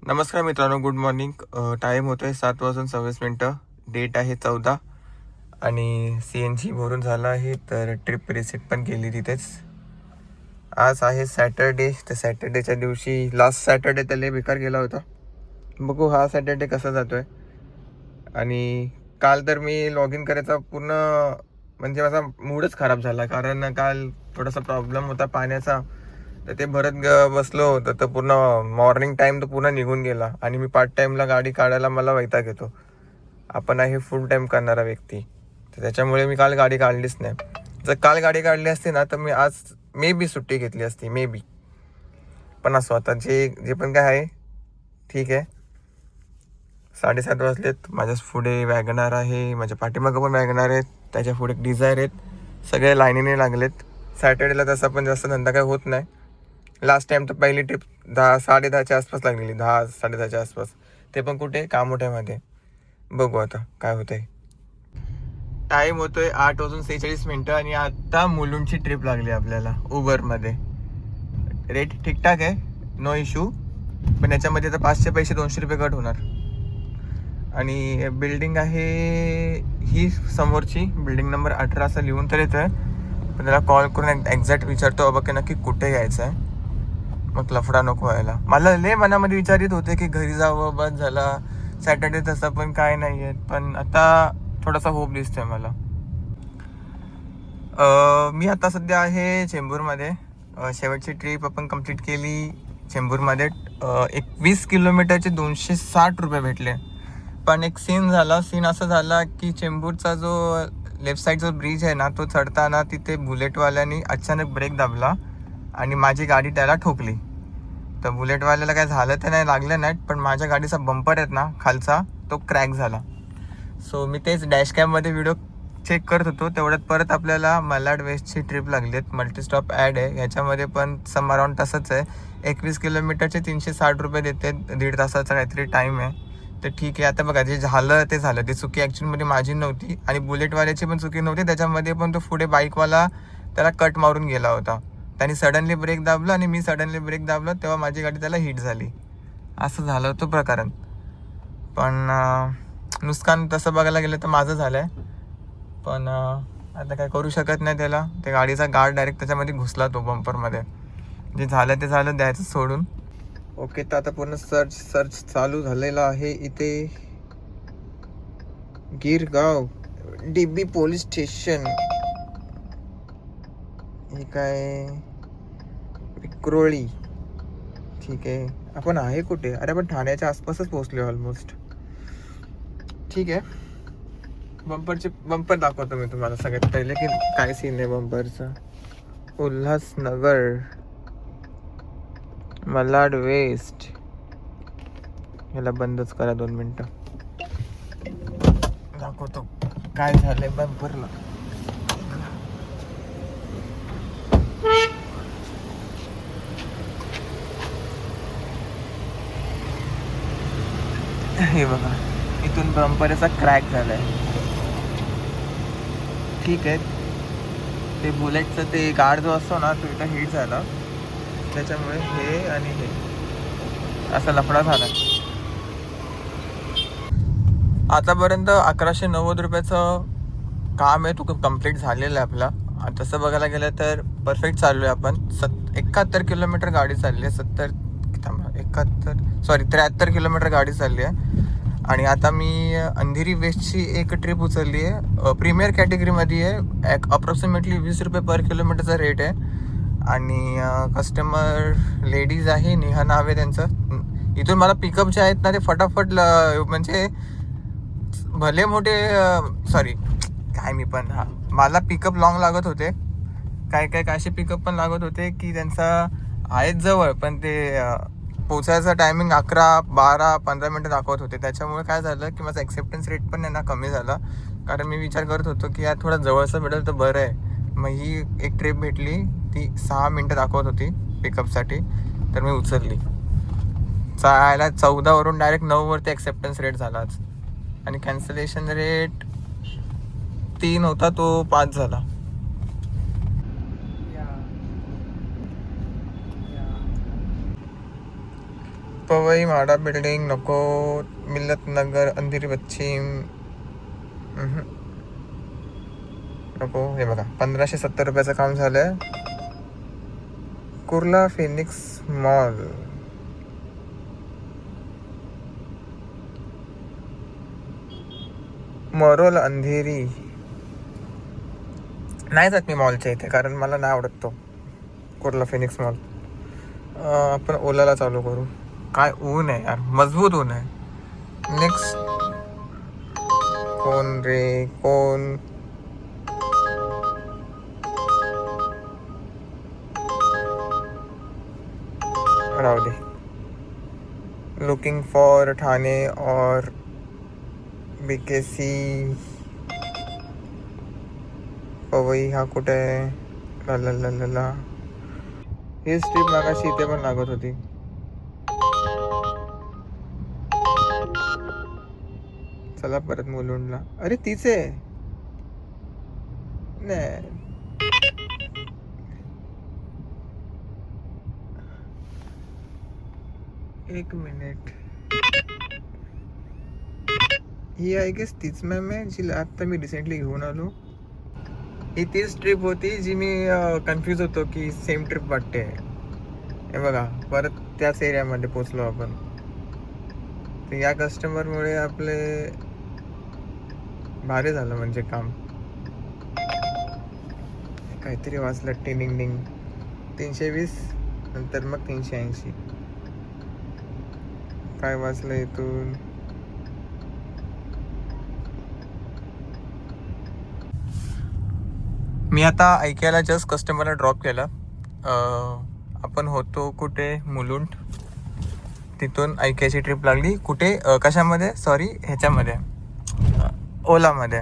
नमस्कार मित्रांनो, good morning. Time होतो आहे 7:26. डेट आहे 14 आणि CNG भरून झाला आहे. तर ट्रिप रिसेट पण केली तिथेच. आज आहे सॅटरडे. तर सॅटरडेच्या दिवशी लास्ट सॅटरडे त्याला बेकार गेला होता. बघू हा सॅटरडे कसा जातो आहे. आणि काल तर मी लॉग इन करायचा पूर्ण म्हणजे माझा मूडच खराब झाला, कारण काल थोडासा प्रॉब्लेम होता पाण्याचा. तर ते भरत बसलो होतं, तर पूर्ण मॉर्निंग टाईम तर पूर्ण निघून गेला. आणि मी पार्ट टाईमला गाडी काढायला मला वैताग येतो. आपण आहे फुल टाईम करणारा व्यक्ती, तर त्याच्यामुळे मी काल गाडी काढलीच नाही. जर काल गाडी काढली असती ना, तर मी आज मे बी सुट्टी घेतली असती, मे बी. पण असं आता जे जे पण काय आहे ठीक आहे. 7:30 वाजलेत. माझ्या पुढे वॅगनार आहे, माझ्या पाठीमागं पण वॅगनार आहेत, त्याच्या पुढे डिझायर आहेत. सगळे लाईनीने लागलेत. सॅटर्डेला तसा पण जास्त धंदा काय होत नाही. लास्ट टाइम तर पहिली ट्रिप 10-10:30च्या आसपास लागलेली, 10-10:30च्या आसपास. ते पण कुठे, कामोठ्यामध्ये. बघू आता काय होतंय. टाइम होतोय 8:46 आणि आता मुलुंडची ट्रिप लागली आपल्याला उबरमध्ये. रेट ठीकठाक आहे, नो इश्यू. पण याच्यामध्ये तर 500 पैसे 200 रुपये कट होणार. आणि बिल्डिंग आहे ही समोरची, बिल्डिंग नंबर 18 असं लिहून तर येतं. पण त्याला कॉल करून एक्झॅक्ट विचारतो बाबा की नक्की कुठे यायचं आहे, मग लफडा नको व्हायला. मला लय मनामध्ये विचारित होते की घरी जावं, बस झाला. सॅटर्डे तसं पण काय नाही आहे, पण आता थोडासा होप दिसतोय मला. मी आता सध्या आहे चेंबूरमध्ये. शेवटची ट्रिप आपण कंप्लीट केली चेंबूरमध्ये. एक 20 किलोमीटरचे 260 रुपये भेटले. पण एक सीन असा झाला की चेंबूरचा जो लेफ्ट साईडचा ब्रिज आहे ना, तो चढताना तिथे बुलेटवाल्याने अचानक ब्रेक दाबला आणि माझी गाडी त्याला ठोकली. तर बुलेटवाल्याला काय झालं तर नाही, लागलं नाही, पण माझ्या गाडीचा बंपर आहेत ना खालचा, तो क्रॅक झाला. सो मी तेच डॅशकॅममध्ये व्हिडिओ चेक करत होतो, तेवढ्यात परत आपल्याला मलाड वेस्टची ट्रिप लागली आहे. मल्टीस्टॉप ॲड आहे याच्यामध्ये, पण सम अराउंड तसंच आहे. 21 किलोमीटरचे 360 रुपये देते. 1.5 तासाचा काहीतरी टाईम आहे. तर ठीक आहे. आता बघा, जे झालं ते झालं. ती चुकी ॲक्च्युअलमध्ये माझी नव्हती आणि बुलेटवाल्याची पण चुकी नव्हती. त्याच्यामध्ये पण तो पुढे बाईकवाला त्याला कट मारून गेला होता. त्याने सडनली ब्रेक दाबला आणि मी सडनली ब्रेक दाबला, तेव्हा माझी गाडी त्याला हिट झाली. असं झालं होतं प्रकरण. पण नुकसान तसं बघायला गेलं तर माझं झालं आहे. पण आता काय करू शकत नाही त्याला. त्या गाडीचा गार्ड डायरेक्ट त्याच्यामध्ये घुसला, तो बंपरमध्ये. जे झालं ते झालं, द्यायचं सोडून. ओके, तर आता पूर्ण सर्च चालू झालेला आहे इथे. Girgaon DB police station. हे काय, विक्रोळी. ठीक आहे, आपण आहे कुठे? अरे आपण ठाण्याच्या आसपासच पोहोचलो ऑलमोस्ट. ठीक आहे. बंपर दाखवतो मी तुम्हाला सगळ्यात पहिले की काय सीन आहे बंपरचा. उल्हासनगर, मलाड वेस्ट. ह्याला बंदच करा 2 मिनटं, दाखवतो काय झालंय बंपरला. हे बघा, इथून बंपर असा क्रॅक झालाय. ठीक आहे, ते बुलेटचं ते गार्ड जो असतो ना, तो इथं हिट झाला, त्याच्यामुळे हे आणि हे असा लफडा झाला. आतापर्यंत 1190 रुपयाचं काम आहे, तो कंप्लीट झालेलं आहे आपला. तसं बघायला गेलं तर परफेक्ट चाललो आहे आपण. 71 किलोमीटर गाडी चालली आहे. 73 किलोमीटर गाडी चालली आहे. आणि आता मी अंधेरी वेस्टची एक ट्रिप उचलली आहे. प्रीमियर कॅटेगरीमध्ये आहे. अप्रॉक्सिमेटली 20 रुपये पर किलोमीटरचा रेट आहे. आणि कस्टमर लेडीज आहे, नेहा नाव आहे त्यांचं. इथून मला पिकअप जे आहेत ना, ते फटाफट म्हणजे भले मोठे काय मी पण मला पिकअप लॉंग लागत होते. काय असे पिकअप पण लागत होते की त्यांचा आहेत जवळ, पण ते पोचायचा टायमिंग 11, 12, 15 मिनटं दाखवत होते. त्याच्यामुळे काय झालं की माझा ॲक्सेप्टन्स रेट पण ना कमी झाला. कारण मी विचार करत होतो की यार थोडा जवळचं भेटेल तर बरं आहे. मग ही एक ट्रिप भेटली, ती 6 मिनटं दाखवत होती पिकअपसाठी, तर मी उचलली. 14वरून डायरेक्ट 9वरती ॲक्सेप्टन्स रेट झाला आज. आणि कॅन्सलेशन रेट 3 होता, तो 5 झाला. पवई म्हाडा बिल्डिंग नको, मिल्लत नगर अंधेरी पश्चिम नको. हे बघा 1570 रुपयाचं काम झालंय. Kurla Phoenix mall, Marol Andheri. नाही जात मी मॉलच्या इथे, कारण मला नाही आवडत तो कुर्ला फिनिक्स मॉल. आपण ओलाला चालू करू. काय ऊन आहे यार, मजबूत ऊन आहे. नेक्स्ट. कोण रे कोण? राहू दे. लुकिंग फॉर ठाणे और BKC. पवई हा कुठे आहे? ला ही स्ट्रीप मागाशी इथे पण लागत होती. चला परत मुलुंडला. अरे तीच आहे. नाही, एक मिनिट. ही आय गेस तीच मॅम आहे जी आता मी रिसेंटली घेऊन आलो. ही तीच ट्रिप होती जी मी कन्फ्यूज होतो की सेम ट्रिप वाटते. हे बघा परत त्याच एरियामध्ये पोचलो आपण. तर या कस्टमरमुळे आपले भारी झालं म्हणजे काम. काहीतरी वाचलं टिनिंग डिंग. 320 नंतर मग 380. काय वाचलं इथून? मी आता ऐकायला जस्ट कस्टमरला ड्रॉप केलं. आपण होतो कुठे? मुलुंड. तिथून ऐकायची ट्रिप लागली कुठे? कशामध्ये? सॉरी, ह्याच्यामध्ये, ओलामध्ये.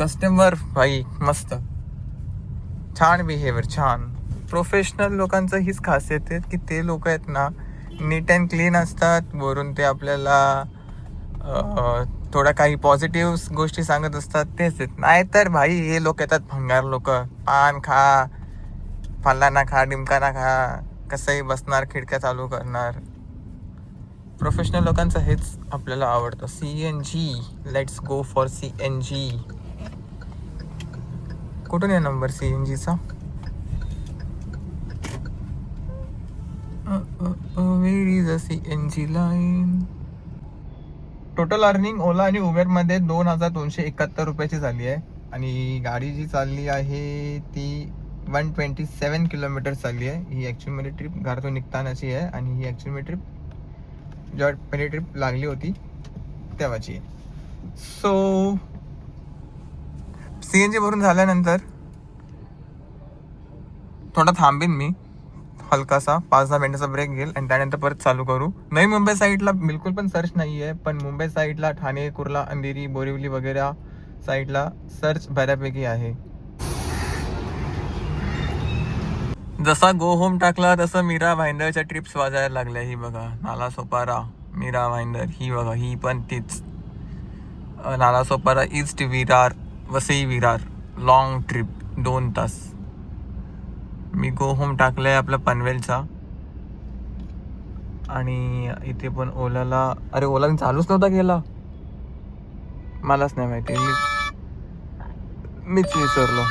कस्टमर भाई मस्त, छान बिहेवियर, छान प्रोफेशनल. लोकांचं हीच खासियत आहे की ते लोक आहेत ना, नीट अँड क्लीन असतात. वरून ते आपल्याला थोडा काही पॉझिटिव्ह गोष्टी सांगत असतात. तेच आहेत. नाहीतर भाई हे लोक येतात भंगार लोक. पान खा, फलाना खा, डिमकाना खा, कसंही बसणार, खिडक्या चालू करणार. प्रोफेशनल लोकांचं हेच आपल्याला आवडतं. CNG, let's go for CNG. कुठून आहे नंबर CNGचा? Where is a CNG line. Total earning Ola आणि उबेरमध्ये 2271 रुपयाची झाली आहे. आणि गाडी जी चालली आहे ती 127 किलोमीटर चालली आहे. ही ॲक्च्युअली ट्रिप घरातून निघतानाची आहे. आणि ही ॲक्च्युअली ट्रिप जेव्हा पहिली ट्रिप लागली होती तेव्हाची आहे. सो CNG भरून झाल्यानंतर थोडा थांबीन मी, हलकासा 5-10 मिनिटाचा ब्रेक घेईल आणि त्यानंतर परत चालू करू. नवी मुंबई साईडला बिलकुल पण सर्च नाही आहे, पण मुंबई साईडला ठाणे, कुर्ला, अंधेरी, बोरिवली वगैरे साईडला सर्च बऱ्यापैकी आहे. जसा गो होम टाकला तसं मीरा भाईंदरच्या ट्रिप्स वाजायला लागल्या. ही बघा, नालासोपारा, मीरा भाईंदर. ही बघा, ही पण तीच. Nalasopara, east Virar, Vasai Virar, long trip 2 तास. मी गो होम टाकलंय आपला पनवेलचा. आणि इथे पण ओलाला, अरे ओला चालूच नव्हता गेला, मलाच नाही माहिती, मीच विसरलो.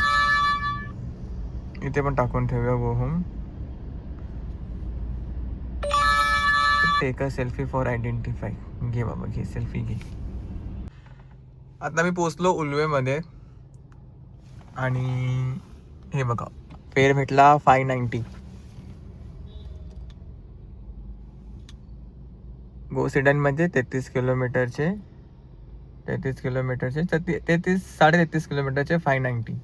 इथे पण टाकून ठेवूया go home. Take a selfie for identify. घे बाबा, घे सेल्फी घे. आता मी पोचलो उल्वेमध्ये. आणि हे बघा, फेअर भेटला 590. गो सिडनमध्ये 33 किलोमीटरचे 33 किलोमीटरचे 590.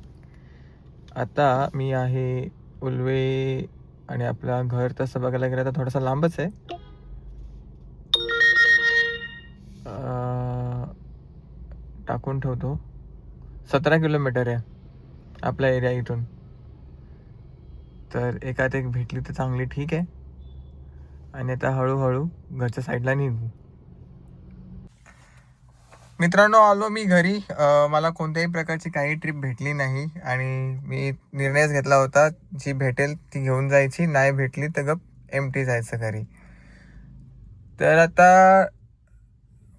आता मी आहे उल्वे. आणि आपलं घर तसं बघायला गेलं तर थोडंसं लांबच आहे. टाकून ठेवतो, 17 किलोमीटर आहे आपल्या एरिया इथून. तर एकात एक भेटली तर चांगली, ठीक आहे. आणि आता हळूहळू घरच्या साईडला निघू. मित्रांनो, आलो मी घरी. मला कोणत्याही प्रकारची काही ट्रिप भेटली नाही. आणि मी निर्णयच घेतला होता, जी भेटेल ती घेऊन जायची, नाही भेटली तर गप एमटी जायचं घरी. तर आता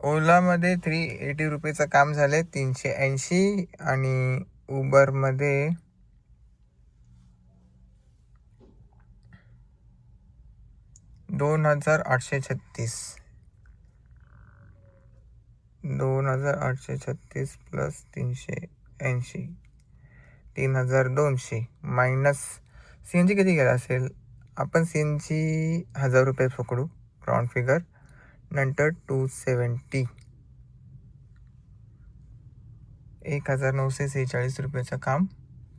ओलामध्ये 380 रुपयेचं काम झालं 380 आणि उबरमध्ये 2836 2836 प्लस 380 3200 मायनस CNG किती गेला असेल. आपण CNG 1000 रुपये पकडू राऊंड फिगर. नंतर 270 1946 रुपयाचं काम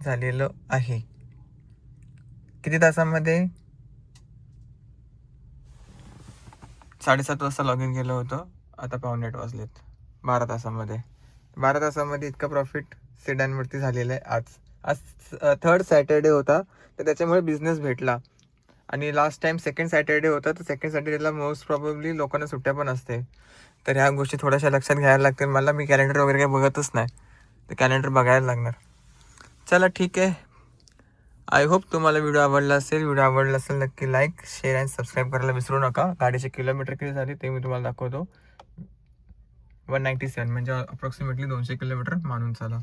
झालेलं आहे. किती तासामध्ये? 7:30 वाजता लॉग इन केलं होतं. आता 7:45 वाजलेत. 12 तासामध्ये 12 तासामध्ये इतकं प्रॉफिट सेडानवरती झालेलं आहे. आज 3rd सॅटर्डे होता तर त्याच्यामुळे बिझनेस भेटला. आणि लास्ट टाइम 2nd सॅटर्डे होता तर 2nd सॅटर्डेला मोस्ट प्रॉब्ली लोकांना सुट्ट्या पण असते. तर ह्या गोष्टी थोड्याशा लक्षात घ्यायला लागतील मला. मी कॅलेंडर वगैरे काही बघतच नाही, तर कॅलेंडर बघायला लागणार. चला ठीक आहे. आय होप तुम्हाला व्हिडिओ आवडला असेल. व्हिडिओ आवडला असेल नक्की लाईक, शेअर आणि सबस्क्राईब करायला विसरू नका. गाडीचे किलोमीटर किती झाले ते मी तुम्हाला दाखवतो. 197 म्हणजे अप्रॉक्सिमेटली 200 किलोमीटर मानून चाला.